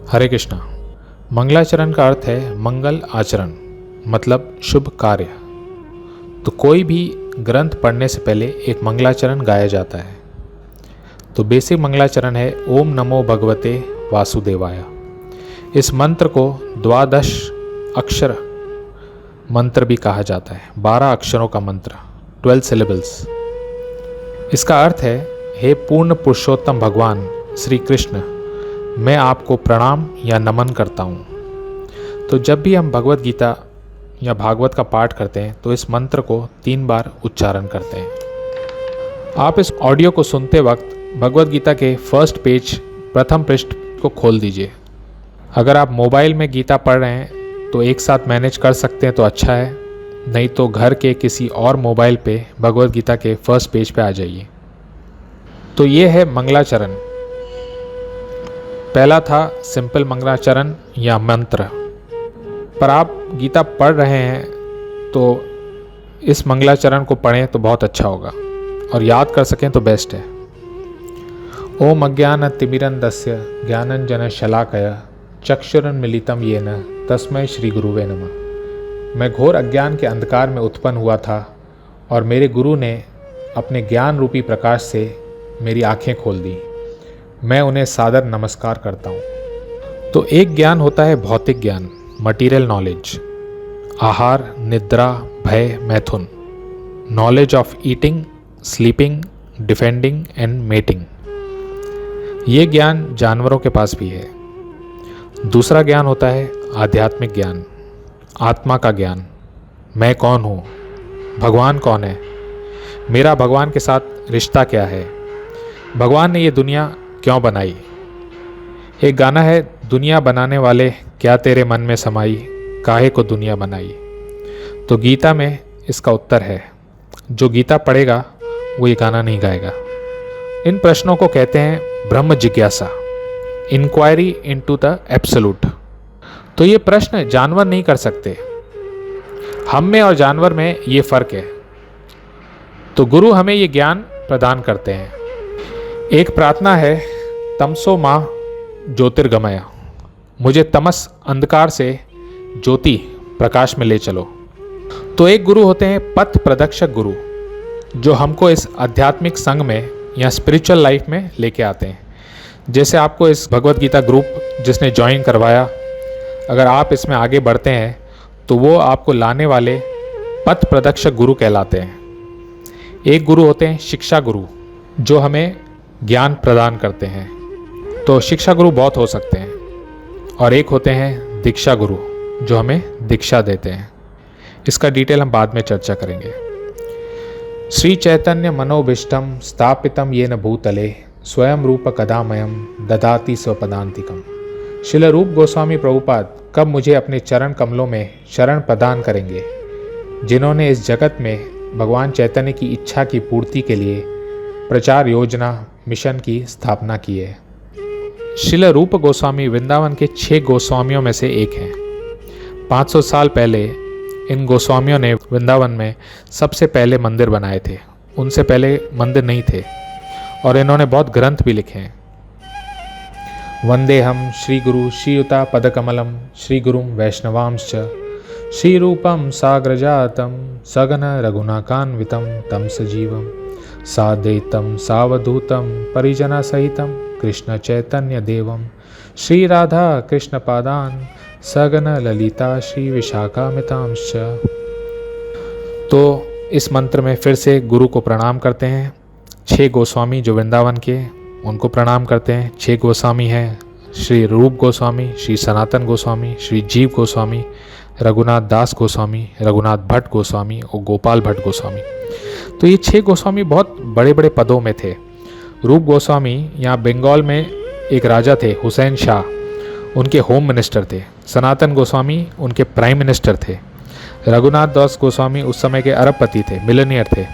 हरे कृष्णा। मंगलाचरण का अर्थ है मंगल आचरण, मतलब शुभ कार्य। तो कोई भी ग्रंथ पढ़ने से पहले एक मंगलाचरण गाया जाता है। तो बेसिक मंगलाचरण है ओम नमो भगवते वासुदेवाय। इस मंत्र को द्वादश अक्षर मंत्र भी कहा जाता है, 12 अक्षरों का मंत्र, 12 सिलेबल्स। इसका अर्थ है, हे पूर्ण पुरुषोत्तम भगवान श्री कृष्ण, मैं आपको प्रणाम या नमन करता हूँ। तो जब भी हम भगवत गीता या भागवत का पाठ करते हैं तो इस मंत्र को 3 बार उच्चारण करते हैं। आप इस ऑडियो को सुनते वक्त भगवत गीता के फर्स्ट पेज, प्रथम पृष्ठ को खोल दीजिए। अगर आप मोबाइल में गीता पढ़ रहे हैं तो एक साथ मैनेज कर सकते हैं तो अच्छा है, नहीं तो घर के किसी और मोबाइल पे भगवत गीता के फर्स्ट पेज पे आ जाइए। तो ये है मंगलाचरण। पहला था सिंपल मंगलाचरण या मंत्र, पर आप गीता पढ़ रहे हैं तो इस मंगलाचरण को पढ़ें तो बहुत अच्छा होगा, और याद कर सकें तो बेस्ट है। ओम अज्ञानतिमिरन्धस्य ज्ञानञ्जनशलाकया चक्षुरुन्मीलितं येन तस्मै श्री गुरुवे नमः। मैं घोर अज्ञान के अंधकार में उत्पन्न हुआ था और मेरे गुरु ने अपने ज्ञान रूपी प्रकाश से मेरी आंखें खोल दी। मैं उन्हें सादर नमस्कार करता हूँ। तो एक ज्ञान होता है भौतिक ज्ञान, मटीरियल नॉलेज, आहार, निद्रा, भय, मैथुन, knowledge of eating, sleeping, defending and mating. ये ज्ञान जानवरों के पास भी है। दूसरा ज्ञान होता है आध्यात्मिक ज्ञान, आत्मा का ज्ञान। मैं कौन हूँ, भगवान कौन है, मेरा भगवान के साथ रिश्ता क्या है, भगवान ने ये दुनिया क्यों बनाई। एक गाना है, दुनिया बनाने वाले क्या तेरे मन में समाई, काहे को दुनिया बनाई। तो गीता में इसका उत्तर है। जो गीता पढ़ेगा वो ये गाना नहीं गाएगा। इन प्रश्नों को कहते हैं ब्रह्म जिज्ञासा, इंक्वायरी इनटू द एब्सोल्यूट। तो ये प्रश्न जानवर नहीं कर सकते। हम में और जानवर में ये फर्क है। तो गुरु हमें ये ज्ञान प्रदान करते हैं। एक प्रार्थना है, तमसो माँ ज्योतिर्गमय, मुझे तमस अंधकार से ज्योति प्रकाश में ले चलो। तो एक गुरु होते हैं पथ प्रदर्शक गुरु, जो हमको इस आध्यात्मिक संघ में या स्पिरिचुअल लाइफ में लेके आते हैं। जैसे आपको इस भगवत गीता ग्रुप जिसने ज्वाइन करवाया, अगर आप इसमें आगे बढ़ते हैं तो वो आपको लाने वाले पथ प्रदर्शक गुरु कहलाते हैं। एक गुरु होते हैं शिक्षा गुरु, जो हमें ज्ञान प्रदान करते हैं। तो शिक्षा गुरु बहुत हो सकते हैं। और एक होते हैं दीक्षा गुरु, जो हमें दीक्षा देते हैं। इसका डिटेल हम बाद में चर्चा करेंगे। श्री चैतन्य मनोभीष्टम स्थापितम येन भूतले स्वयं रूप कदामयम ददाति स्वपदान्तिकम। श्रील रूप गोस्वामी प्रभुपाद कब मुझे अपने चरण कमलों में शरण प्रदान करेंगे, जिन्होंने इस जगत में भगवान चैतन्य की इच्छा की पूर्ति के लिए प्रचार योजना मिशन की स्थापना की है। श्रील रूप गोस्वामी वृंदावन के 6 गोस्वामियों में से एक हैं। 500 साल पहले इन गोस्वामियों ने वृंदावन में सबसे पहले मंदिर बनाए थे। उनसे पहले मंदिर नहीं थे, और इन्होंने बहुत ग्रंथ भी लिखे हैं। वंदे हम श्री गुरु श्रीयुता पदकमलम श्री गुरुम वैष्णवांश्च श्री रूपम साग्रजातम सगन रघुनाकान्वितम तम सजीवम साद्वैतम सावधूतम परिजना सहितम कृष्ण चैतन्य देवम श्री राधा कृष्ण पादान सगन ललिता श्री विशाखामितांश्च। तो इस मंत्र में फिर से गुरु को प्रणाम करते हैं। 6 गोस्वामी जो वृंदावन के, उनको प्रणाम करते हैं। 6 गोस्वामी हैं, श्री रूप गोस्वामी, श्री सनातन गोस्वामी, श्री जीव गोस्वामी, रघुनाथ दास गोस्वामी, रघुनाथ भट्ट गोस्वामी और गोपाल भट्ट गोस्वामी। तो ये 6 गोस्वामी बहुत बड़े बड़े पदों में थे। रूप गोस्वामी यहाँ बंगाल में एक राजा थे, हुसैन शाह, उनके होम मिनिस्टर थे। सनातन गोस्वामी उनके प्राइम मिनिस्टर थे। रघुनाथ दास गोस्वामी उस समय के अरबपति थे, मिलेनियर थे।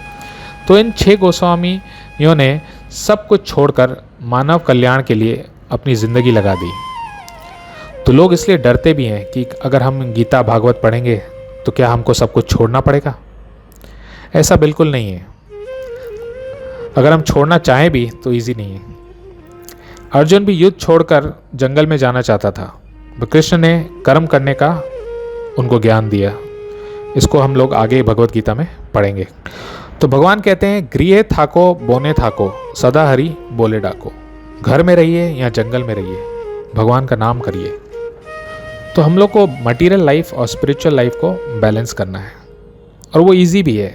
तो इन 6 गोस्वामियों ने सब कुछ छोड़कर मानव कल्याण के लिए अपनी ज़िंदगी लगा दी। तो लोग इसलिए डरते भी हैं कि अगर हम गीता भागवत पढ़ेंगे तो क्या हमको सब कुछ छोड़ना पड़ेगा। ऐसा बिल्कुल नहीं है। अगर हम छोड़ना चाहें भी तो ईजी नहीं है। अर्जुन भी युद्ध छोड़कर जंगल में जाना चाहता था, पर कृष्ण ने कर्म करने का उनको ज्ञान दिया। इसको हम लोग आगे भगवत गीता में पढ़ेंगे। तो भगवान कहते हैं, गृह थाको बोने थाको, सदा हरि बोले डाको। घर में रहिए या जंगल में रहिए, भगवान का नाम करिए। तो हम लोग को मटेरियल लाइफ और स्पिरिचुअल लाइफ को बैलेंस करना है, और वो इजी भी है।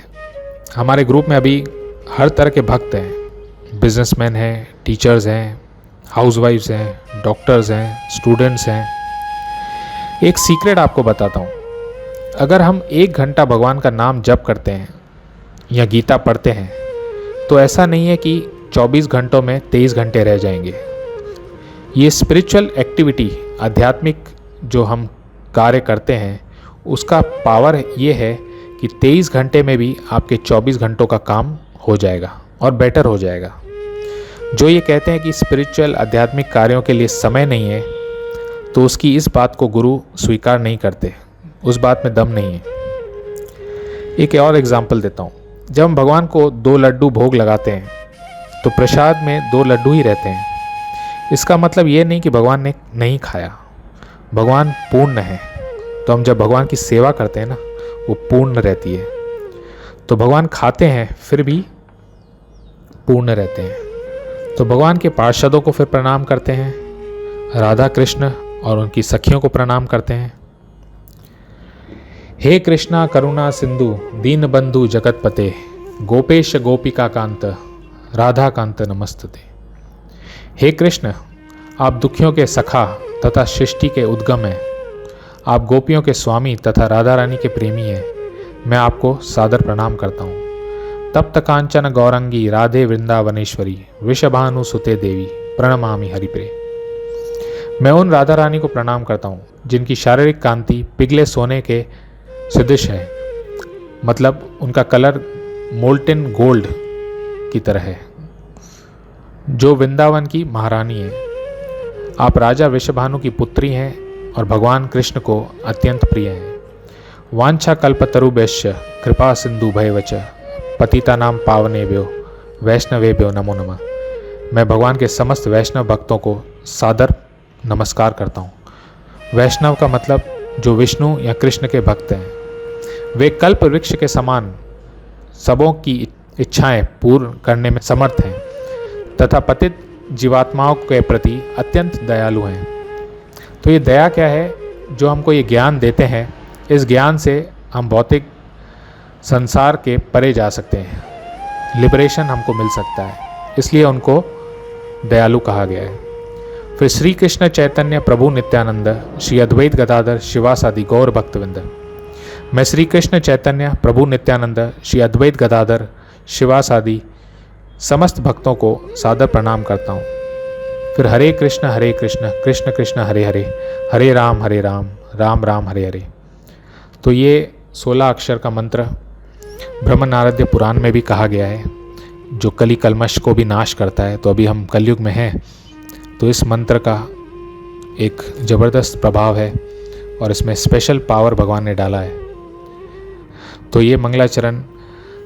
हमारे ग्रुप में अभी हर तरह के भक्त हैं, बिजनेसमैन हैं, टीचर्स हैं, हाउसवाइफ्स हैं, डॉक्टर्स हैं, स्टूडेंट्स हैं। एक सीक्रेट आपको बताता हूँ, अगर हम 1 घंटा भगवान का नाम जप करते हैं या गीता पढ़ते हैं, तो ऐसा नहीं है कि 24 घंटों में 23 घंटे रह जाएंगे। ये स्पिरिचुअल एक्टिविटी, आध्यात्मिक जो हम कार्य करते हैं, उसका पावर ये है कि 23 घंटे में भी आपके 24 घंटों का काम हो जाएगा और बेटर हो जाएगा। जो ये कहते हैं कि स्पिरिचुअल आध्यात्मिक कार्यों के लिए समय नहीं है, तो उसकी इस बात को गुरु स्वीकार नहीं करते, उस बात में दम नहीं है। एक और एग्जाम्पल देता हूँ। जब हम भगवान को 2 लड्डू भोग लगाते हैं, तो प्रसाद में 2 लड्डू ही रहते हैं। इसका मतलब ये नहीं कि भगवान ने नहीं खाया, भगवान पूर्ण है। तो हम जब भगवान की सेवा करते हैं ना, वो पूर्ण रहती है। तो भगवान खाते हैं फिर भी पूर्ण रहते हैं। तो भगवान के पार्षदों को फिर प्रणाम करते हैं, राधा कृष्ण और उनकी सखियों को प्रणाम करते हैं। हे कृष्णा करुणा सिंधु दीन बंधु जगतपते, गोपेश गोपिका कांत राधा कांत नमस्तते। हे कृष्ण, आप दुखियों के सखा तथा सृष्टि के उद्गम हैं। आप गोपियों के स्वामी तथा राधा रानी के प्रेमी हैं। मैं आपको सादर प्रणाम करता हूँ। तप्त कांचन गौरंगी राधे वृंदावनेश्वरी, वृषभानु सुते देवी, प्रणमामि हरिप्रे। मैं उन राधा रानी को प्रणाम करता हूँ जिनकी शारीरिक कांति पिघले सोने के सदृश है, मतलब उनका कलर मोल्टेन गोल्ड की तरह है, जो वृंदावन की महारानी है। आप राजा वृषभानु की पुत्री हैं और भगवान कृष्ण को अत्यंत प्रिय हैं। वांछा कल्पतरुभ्यश्च कृपा सिंधु भयवच, पतिता नाम पावनेभ्यो वैष्णवेभ्यो नमो नमः। मैं भगवान के समस्त वैष्णव भक्तों को सादर नमस्कार करता हूँ। वैष्णव का मतलब जो विष्णु या कृष्ण के भक्त हैं। वे कल्प वृक्ष के समान सबों की इच्छाएं पूर्ण करने में समर्थ हैं तथा पतित जीवात्माओं के प्रति अत्यंत दयालु हैं। तो ये दया क्या है? जो हमको ये ज्ञान देते हैं, इस ज्ञान से हम भौतिक संसार के परे जा सकते हैं, लिबरेशन हमको मिल सकता है, इसलिए उनको दयालु कहा गया है। फिर श्री कृष्ण चैतन्य प्रभु नित्यानंद श्री अद्वैत गदाधर शिवासादि गौर भक्तवृंद। मैं श्री कृष्ण चैतन्य प्रभु नित्यानंद श्री अद्वैत गदाधर शिवासादि समस्त भक्तों को सादर प्रणाम करता हूँ। फिर हरे कृष्ण कृष्ण कृष्ण हरे हरे, हरे राम राम राम हरे हरे। तो ये 16 अक्षर का मंत्र ब्रह्म नारद्य पुराण में भी कहा गया है, जो कली कलमश को भी नाश करता है। तो अभी हम कलयुग में हैं, तो इस मंत्र का एक ज़बरदस्त प्रभाव है और इसमें स्पेशल पावर भगवान ने डाला है। तो ये मंगलाचरण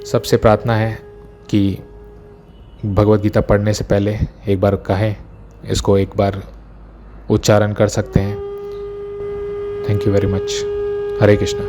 सबसे प्रार्थना है कि भगवद गीता पढ़ने से पहले एक बार कहें, इसको एक बार उच्चारण कर सकते हैं। Thank you very much. Hare Krishna.